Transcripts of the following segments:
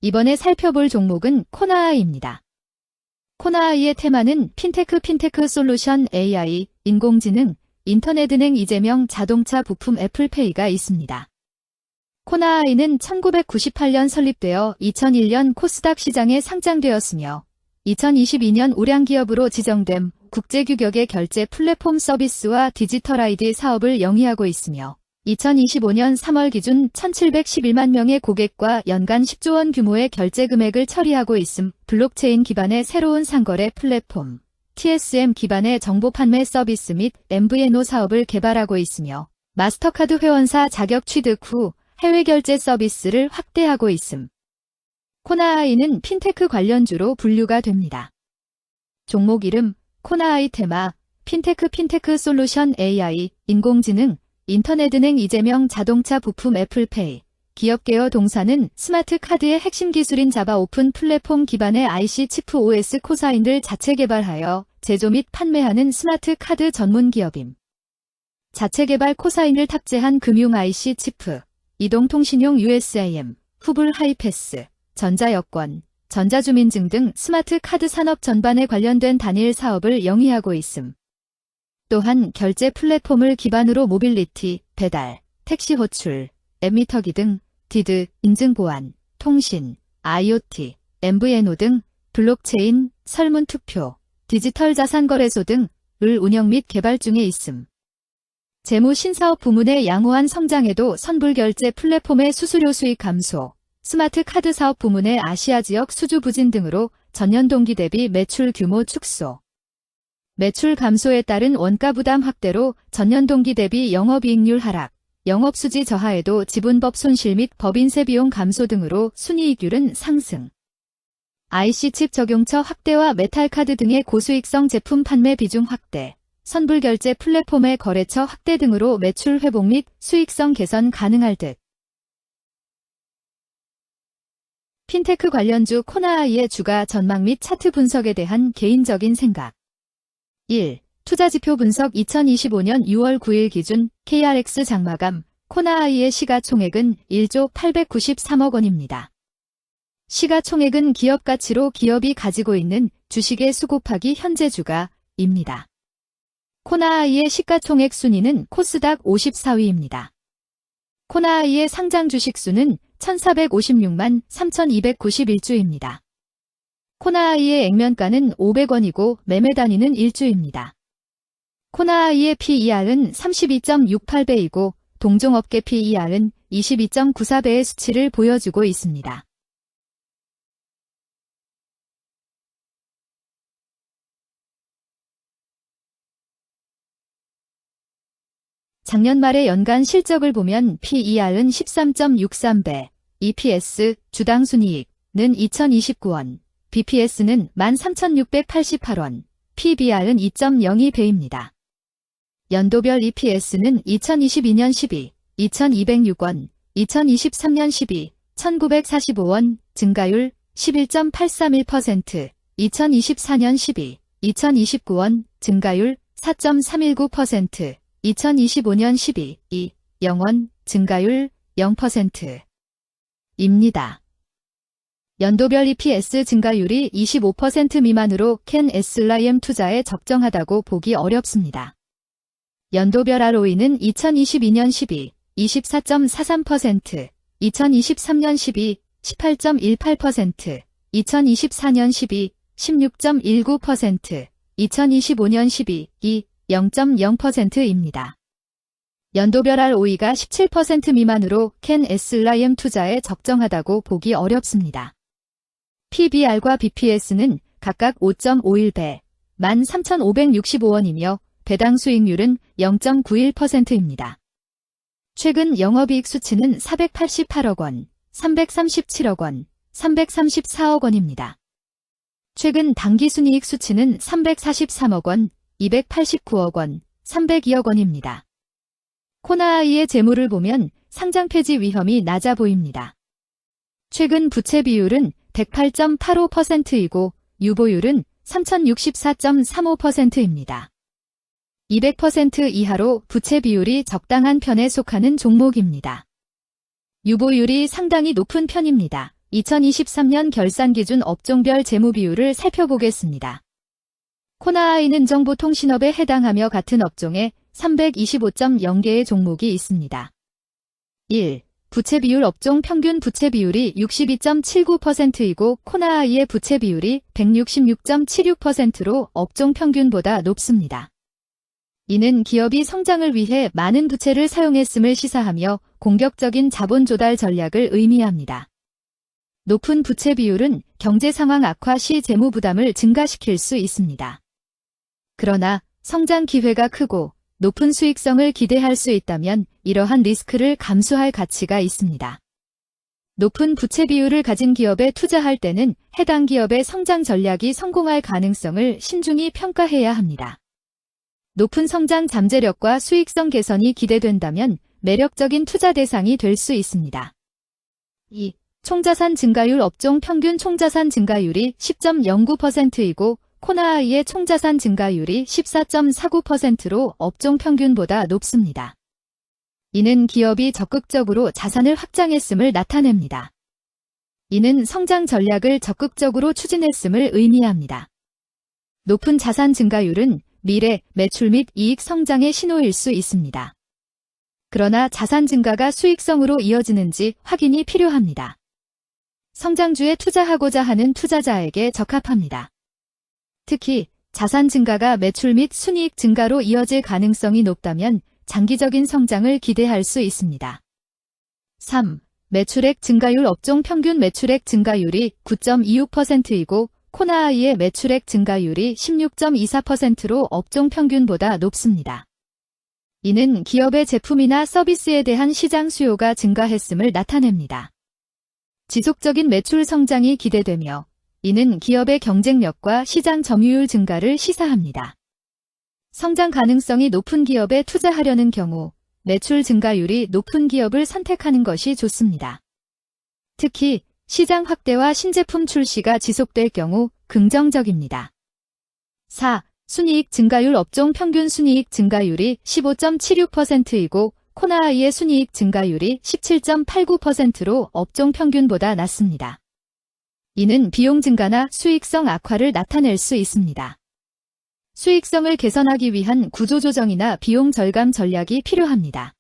이번에 살펴볼 종목은 코나아이입니다. 코나아이의 테마는 핀테크 솔루션 AI, 인공지능, 인터넷은행 이재명 자동차 부품 애플페이가 있습니다. 코나아이는 1998년 설립되어 2001년 코스닥 시장에 상장되었으며 2022년 우량기업으로 지정됨 국제규격의 결제 플랫폼 서비스와 디지털 ID 사업을 영위하고 있으며 2025년 3월 기준 1711만 명의 고객과 연간 10조 원 규모의 결제 금액을 처리하고 있음. 블록체인 기반의 새로운 상거래 플랫폼, TSM 기반의 정보 판매 서비스 및 MVNO 사업을 개발하고 있으며 마스터카드 회원사 자격 취득 후 해외 결제 서비스를 확대하고 있음. 코나아이는 핀테크 관련주로 분류가 됩니다. 종목 이름, 코나아이 테마, 핀테크 솔루션 AI, 인공지능, 인터넷은행 이재명 자동차 부품 애플페이, 기업개요 동사는 스마트 카드의 핵심 기술인 자바 오픈 플랫폼 기반의 IC 치프 OS 코사인을 자체 개발하여 제조 및 판매하는 스마트 카드 전문 기업임. 자체 개발 코사인을 탑재한 금융 IC 치프, 이동통신용 USIM, 후불 하이패스, 전자여권, 전자주민증 등 스마트 카드 산업 전반에 관련된 단일 사업을 영위하고 있음. 또한 결제 플랫폼을 기반으로 모빌리티, 배달, 택시 호출, 앱미터기 등 디드, 인증 보안, 통신, IoT, MVNO 등 블록체인, 설문투표, 디지털 자산거래소 등을 운영 및 개발 중에 있음. 재무 신사업 부문의 양호한 성장에도 선불결제 플랫폼의 수수료 수익 감소, 스마트 카드 사업 부문의 아시아 지역 수주 부진 등으로 전년 동기 대비 매출 규모 축소. 매출 감소에 따른 원가 부담 확대로 전년 동기 대비 영업이익률 하락, 영업수지 저하에도 지분법 손실 및 법인세 비용 감소 등으로 순이익률은 상승. IC칩 적용처 확대와 메탈카드 등의 고수익성 제품 판매 비중 확대, 선불결제 플랫폼의 거래처 확대 등으로 매출 회복 및 수익성 개선 가능할 듯. 핀테크 관련주 코나아이의 주가 전망 및 차트 분석에 대한 개인적인 생각. 1. 투자지표 분석 2025년 6월 9일 기준 KRX 장마감 코나아이의 시가총액은 1조 893억 원입니다. 시가총액은 기업가치로 기업이 가지고 있는 주식의 수 곱하기 현재 주가입니다. 코나아이의 시가총액 순위는 코스닥 54위입니다. 코나아이의 상장 주식 수는 1456만 3291주입니다. 코나아이의 액면가는 500원이고 매매 단위는 1주입니다. 코나아이의 PER은 32.68배이고 동종업계 PER은 22.94배의 수치를 보여주고 있습니다. 작년 말의 연간 실적을 보면 PER은 13.63배, EPS, 주당 순이익은 2029원, BPS는 13,688원, PBR은 2.02배입니다. 연도별 EPS는 2022년 12, 2,206원, 2023년 12, 1,945원, 증가율 11.831%, 2024년 12, 2029원, 증가율 4.319%, 2025년 12, 0원, 증가율 0%입니다. 연도별 EPS 증가율이 25% 미만으로 캔 SLIM 투자에 적정하다고 보기 어렵습니다. 연도별 ROE는 2022년 12, 24.43%, 2023년 12, 18.18%, 2024년 12, 16.19%, 2025년 12, 0.0%입니다. 연도별 ROE가 17% 미만으로 캔 SLIM 투자에 적정하다고 보기 어렵습니다. PBR과 BPS는 각각 5.51배, 13,565원이며 배당 수익률은 0.91%입니다. 최근 영업이익 수치는 488억 원, 337억 원, 334억 원입니다. 최근 당기순이익 수치는 343억 원, 289억 원, 302억 원입니다. 코나아이의 재물을 보면 상장 폐지 위험이 낮아 보입니다. 최근 부채 비율은 108.85%이고 유보율은 3,064.35%입니다. 200% 이하로 부채 비율이 적당한 편에 속하는 종목입니다. 유보율이 상당히 높은 편입니다. 2023년 결산 기준 업종별 재무 비율을 살펴보겠습니다. 코나아이는 정보통신업에 해당하며 같은 업종에 325.0개의 종목이 있습니다. 1. 부채 비율 업종 평균 부채 비율이 62.79%이고 코나아이의 부채 비율이 166.76%로 업종 평균보다 높습니다. 이는 기업이 성장을 위해 많은 부채를 사용했음을 시사하며 공격적인 자본 조달 전략을 의미합니다. 높은 부채 비율은 경제 상황 악화 시 재무 부담을 증가시킬 수 있습니다. 그러나 성장 기회가 크고 높은 수익성을 기대할 수 있다면 이러한 리스크를 감수할 가치가 있습니다. 높은 부채 비율을 가진 기업에 투자할 때는 해당 기업의 성장 전략이 성공할 가능성을 신중히 평가해야 합니다. 높은 성장 잠재력과 수익성 개선이 기대된다면 매력적인 투자 대상이 될 수 있습니다. 2. 총자산 증가율 업종 평균 총자산 증가율이 10.09%이고 코나아이의 총자산 증가율이 14.49%로 업종 평균보다 높습니다. 이는 기업이 적극적으로 자산을 확장했음을 나타냅니다. 이는 성장 전략을 적극적으로 추진했음을 의미합니다. 높은 자산 증가율은 미래 매출 및 이익 성장의 신호일 수 있습니다. 그러나 자산 증가가 수익성으로 이어지는지 확인이 필요합니다. 성장주에 투자하고자 하는 투자자에게 적합합니다. 특히 자산 증가가 매출 및 순이익 증가로 이어질 가능성이 높다면 장기적인 성장을 기대할 수 있습니다. 3. 매출액 증가율 업종 평균 매출액 증가율이 9.26%이고 코나아이의 매출액 증가율이 16.24%로 업종 평균보다 높습니다. 이는 기업의 제품이나 서비스에 대한 시장 수요가 증가했음을 나타냅니다. 지속적인 매출 성장이 기대되며 이는 기업의 경쟁력과 시장 점유율 증가를 시사합니다. 성장 가능성이 높은 기업에 투자하려는 경우 매출 증가율이 높은 기업을 선택하는 것이 좋습니다. 특히 시장 확대와 신제품 출시가 지속될 경우 긍정적입니다. 4. 순이익 증가율 업종 평균 순이익 증가율이 15.76%이고 코나아이의 순이익 증가율이 17.89%로 업종 평균보다 낮습니다. 이는 비용 증가나 수익성 악화를 나타낼 수 있습니다. 수익성을 개선하기 위한 구조조정이나 비용 절감 전략이 필요합니다.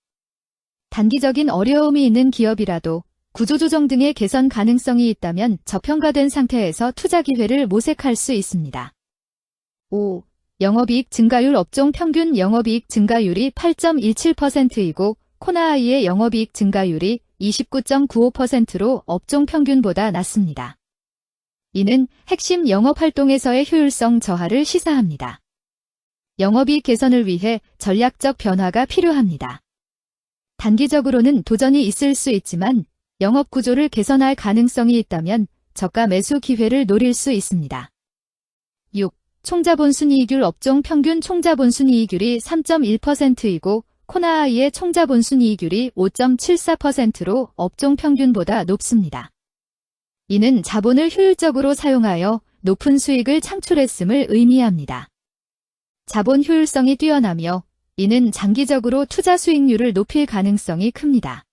단기적인 어려움이 있는 기업이라도 구조조정 등의 개선 가능성이 있다면 저평가된 상태에서 투자 기회를 모색할 수 있습니다. 5. 영업이익 증가율 업종 평균 영업이익 증가율이 8.17%이고 코나아이의 영업이익 증가율이 29.95%로 업종 평균보다 낮습니다. 이는 핵심 영업활동에서의 효율성 저하를 시사합니다. 영업이익 개선을 위해 전략적 변화가 필요합니다. 단기적으로는 도전이 있을 수 있지만 영업 구조를 개선할 가능성이 있다면 저가 매수 기회를 노릴 수 있습니다. 6. 총자본 순이익률 업종 평균 총자본 순이익률이 3.1%이고 코나아이의 총자본 순이익률이 5.74%로 업종 평균보다 높습니다. 이는 자본을 효율적으로 사용하여 높은 수익을 창출했음을 의미합니다. 자본 효율성이 뛰어나며 이는 장기적으로 투자 수익률을 높일 가능성이 큽니다.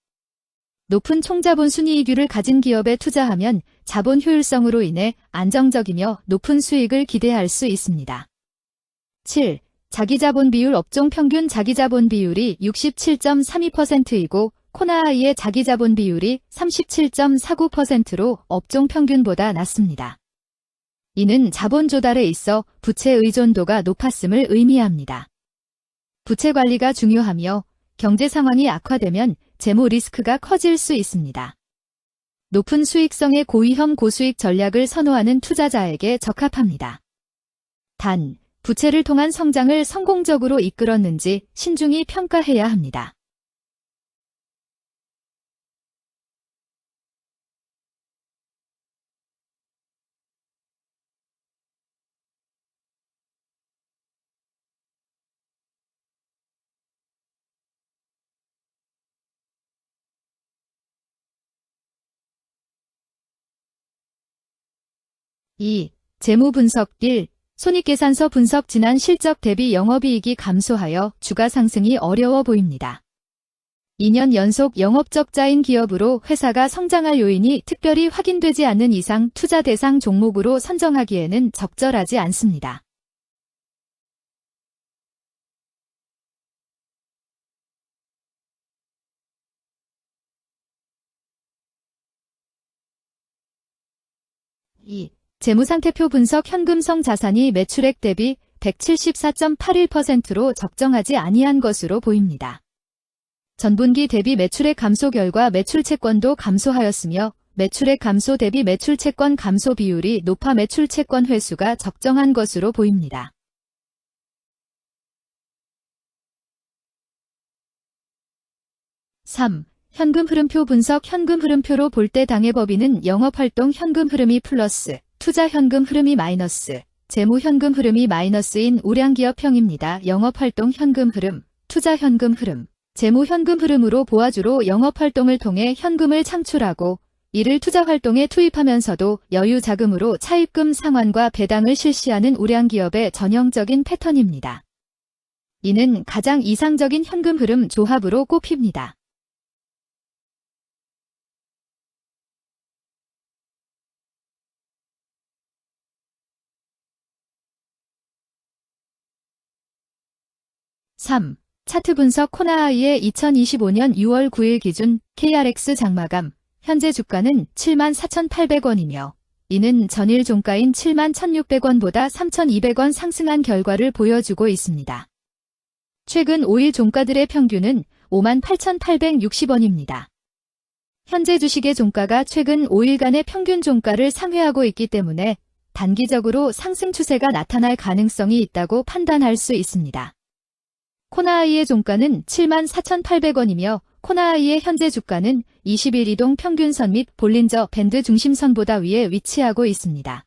높은 총자본 순이익률을 가진 기업에 투자하면 자본 효율성으로 인해 안정적이며 높은 수익을 기대할 수 있습니다. 7. 자기자본 비율 업종 평균 자기자본 비율이 67.32%이고 코나아이의 자기자본 비율이 37.49%로 업종 평균보다 낮습니다. 이는 자본 조달에 있어 부채 의존도가 높았음을 의미합니다. 부채 관리가 중요하며 경제 상황이 악화되면 재무 리스크가 커질 수 있습니다. 높은 수익성의 고위험 고수익 전략을 선호하는 투자자에게 적합합니다. 단, 부채를 통한 성장을 성공적으로 이끌었는지 신중히 평가해야 합니다. (2) 재무 분석 1. 손익계산서 분석 지난 실적 대비 영업이익이 감소하여 주가 상승이 어려워 보입니다. 2년 연속 영업적자인 기업으로 회사가 성장할 요인이 특별히 확인되지 않는 이상 투자 대상 종목으로 선정하기에는 적절하지 않습니다. 재무상태표 분석 현금성 자산이 매출액 대비 174.81%로 적정하지 아니한 것으로 보입니다. 전분기 대비 매출액 감소 결과 매출채권도 감소하였으며 매출액 감소 대비 매출채권 감소 비율이 높아 매출채권 회수가 적정한 것으로 보입니다. 3. 현금 흐름표 분석 현금 흐름표로 볼 때 당해법인은 영업활동 현금 흐름이 플러스, 투자 현금 흐름이 마이너스, 재무 현금 흐름이 마이너스인 우량기업형입니다. 영업활동 현금 흐름, 투자 현금 흐름, 재무 현금 흐름으로 보아주로 영업활동을 통해 현금을 창출하고 이를 투자활동에 투입하면서도 여유 자금으로 차입금 상환과 배당을 실시하는 우량기업의 전형적인 패턴입니다. 이는 가장 이상적인 현금 흐름 조합으로 꼽힙니다. (3) 차트 분석 코나아이의 2025년 6월 9일 기준 KRX 장마감 현재 주가는 74,800원이며 이는 전일 종가인 71,600원보다 3,200원 상승한 결과를 보여주고 있습니다. 최근 5일 종가들의 평균은 58,860원입니다. 현재 주식의 종가가 최근 5일간의 평균 종가를 상회하고 있기 때문에 단기적으로 상승 추세가 나타날 가능성이 있다고 판단할 수 있습니다. 코나아이의 종가는 74,800원이며 코나아이의 현재 주가는 20일 이동 평균선 및 볼린저 밴드 중심선보다 위에 위치하고 있습니다.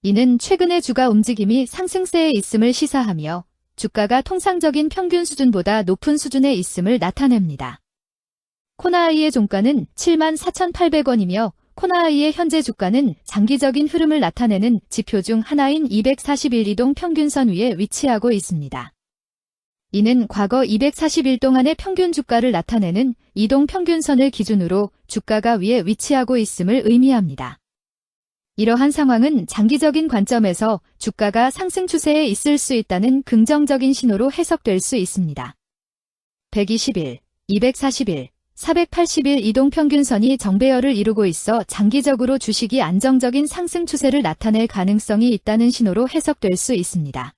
이는 최근의 주가 움직임이 상승세에 있음을 시사하며 주가가 통상적인 평균 수준보다 높은 수준에 있음을 나타냅니다. 코나아이의 종가는 74,800원이며 코나아이의 현재 주가는 장기적인 흐름을 나타내는 지표 중 하나인 241 이동 평균선 위에 위치하고 있습니다. 이는 과거 240일 동안의 평균 주가를 나타내는 이동 평균선을 기준으로 주가가 위에 위치하고 있음을 의미합니다. 이러한 상황은 장기적인 관점에서 주가가 상승 추세에 있을 수 있다는 긍정적인 신호로 해석될 수 있습니다. 120일, 240일, 480일 이동 평균선이 정배열을 이루고 있어 장기적으로 주식이 안정적인 상승 추세를 나타낼 가능성이 있다는 신호로 해석될 수 있습니다.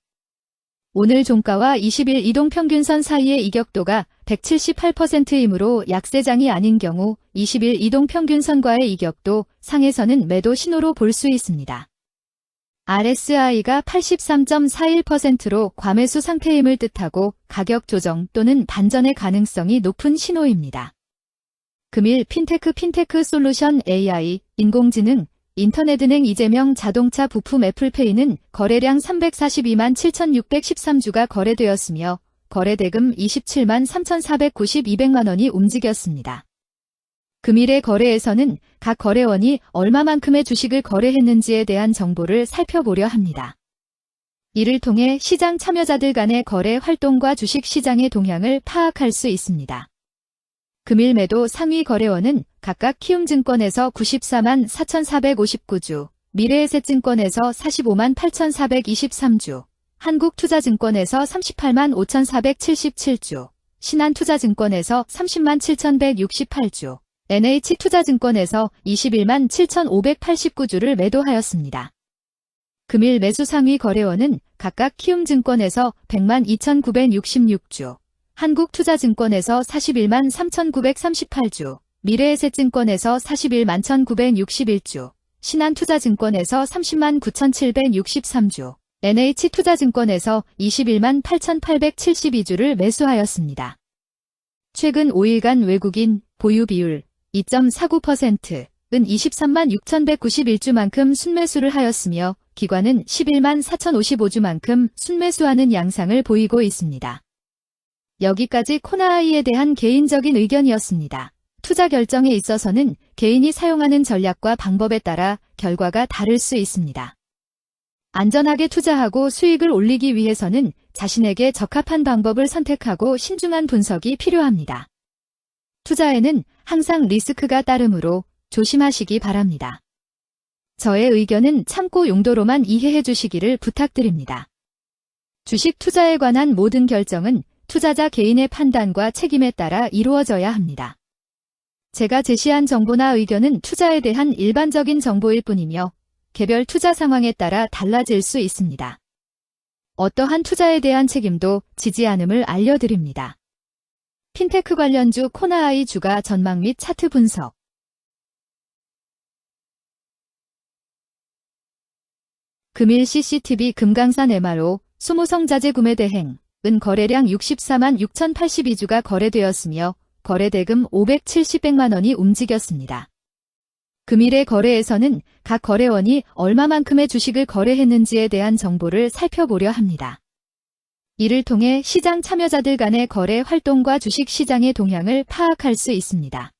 오늘 종가와 20일 이동평균선 사이의 이격도가 178%이므로 약세장이 아닌 경우 20일 이동평균선과의 이격도 상에서는 매도 신호로 볼 수 있습니다. RSI가 83.41%로 과매수 상태임을 뜻하고 가격 조정 또는 반전의 가능성이 높은 신호입니다. 금일 핀테크 솔루션 AI, 인공지능, 인터넷은행 이재명 자동차 부품 애플페이는 거래량 342만 7,613주가 거래되었으며 거래대금 27만 3,492백만 원이 움직였습니다. 금일의 거래에서는 각 거래원이 얼마만큼의 주식을 거래했는지에 대한 정보를 살펴보려 합니다. 이를 통해 시장 참여자들 간의 거래 활동과 주식 시장의 동향을 파악할 수 있습니다. 금일 매도 상위 거래원은 각각 키움증권에서 94만 4,459주, 미래에셋증권에서 45만 8,423주, 한국투자증권에서 38만 5,477주, 신한투자증권에서 30만 7,168주, NH투자증권에서 21만 7,589주를 매도하였습니다. 금일 매수 상위 거래원은 각각 키움증권에서 100만 2,966주, 한국투자증권에서 41만 3,938주, 미래에셋증권에서 41만 1,961주, 신한투자증권에서 30만 9,763주, NH투자증권에서 21만 8,872주를 매수하였습니다. 최근 5일간 외국인 보유 비율 2.49%은 23만 6,191주만큼 순매수를 하였으며 기관은 11만 4,055주만큼 순매수하는 양상을 보이고 있습니다. 여기까지 코나아이에 대한 개인적인 의견이었습니다. 투자 결정에 있어서는 개인이 사용하는 전략과 방법에 따라 결과가 다를 수 있습니다. 안전하게 투자하고 수익을 올리기 위해서는 자신에게 적합한 방법을 선택하고 신중한 분석이 필요합니다. 투자에는 항상 리스크가 따르므로 조심하시기 바랍니다. 저의 의견은 참고 용도로만 이해해 주시기를 부탁드립니다. 주식 투자에 관한 모든 결정은 투자자 개인의 판단과 책임에 따라 이루어져야 합니다. 제가 제시한 정보나 의견은 투자에 대한 일반적인 정보일 뿐이며 개별 투자 상황에 따라 달라질 수 있습니다. 어떠한 투자에 대한 책임도 지지 않음을 알려드립니다. 핀테크 관련주 코나아이 주가 전망 및 차트 분석. 금일 CCTV 금강산 MRO 소모성 자재 구매 대행 은 거래량 64만 6,082주가 거래되었으며 거래대금 570백만 원이 움직였습니다. 금일의 거래에서는 각 거래원이 얼마만큼의 주식을 거래했는지에 대한 정보를 살펴보려 합니다. 이를 통해 시장 참여자들 간의 거래 활동과 주식 시장의 동향을 파악할 수 있습니다.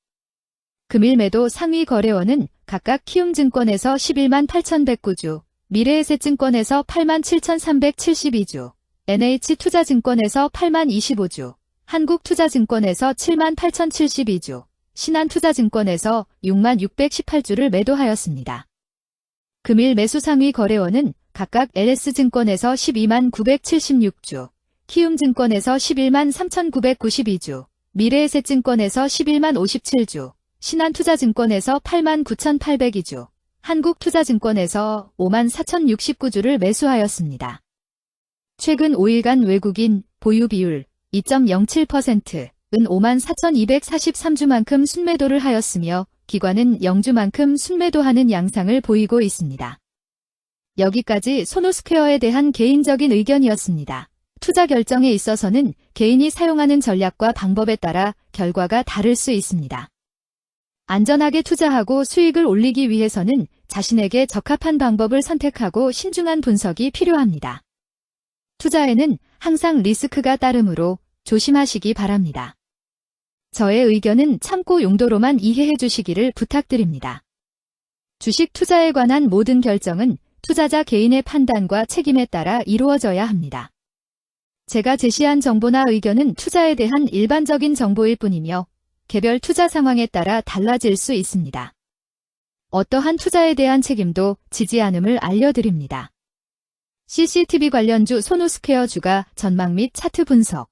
금일 매도 상위 거래원은 각각 키움증권에서 11만 8,109주, 미래에셋증권에서 8만 7,372주, NH투자증권에서 8만 25주, 한국투자증권에서 7만 8,072주, 신한투자증권에서 6만 618주를 매도하였습니다. 금일 매수 상위 거래원은 각각 LS증권에서 12만 976주, 키움증권에서 11만 3,992주, 미래에셋증권에서 11만 57주, 신한투자증권에서 8만 9,802주, 한국투자증권에서 5만 4,069주를 매수하였습니다. 최근 5일간 외국인 보유 비율 2.07%은 5만 4,243주만큼 순매도를 하였으며 기관은 0주만큼 순매도하는 양상을 보이고 있습니다. 여기까지 소노스퀘어에 대한 개인적인 의견이었습니다. 투자 결정에 있어서는 개인이 사용하는 전략과 방법에 따라 결과가 다를 수 있습니다. 안전하게 투자하고 수익을 올리기 위해서는 자신에게 적합한 방법을 선택하고 신중한 분석이 필요합니다. 투자에는 항상 리스크가 따르므로 조심하시기 바랍니다. 저의 의견은 참고 용도로만 이해해 주시기를 부탁드립니다. 주식 투자에 관한 모든 결정은 투자자 개인의 판단과 책임에 따라 이루어져야 합니다. 제가 제시한 정보나 의견은 투자에 대한 일반적인 정보일 뿐이며 개별 투자 상황에 따라 달라질 수 있습니다. 어떠한 투자에 대한 책임도 지지 않음을 알려드립니다. CCTV 관련주 소노스퀘어 주가 전망 및 차트 분석.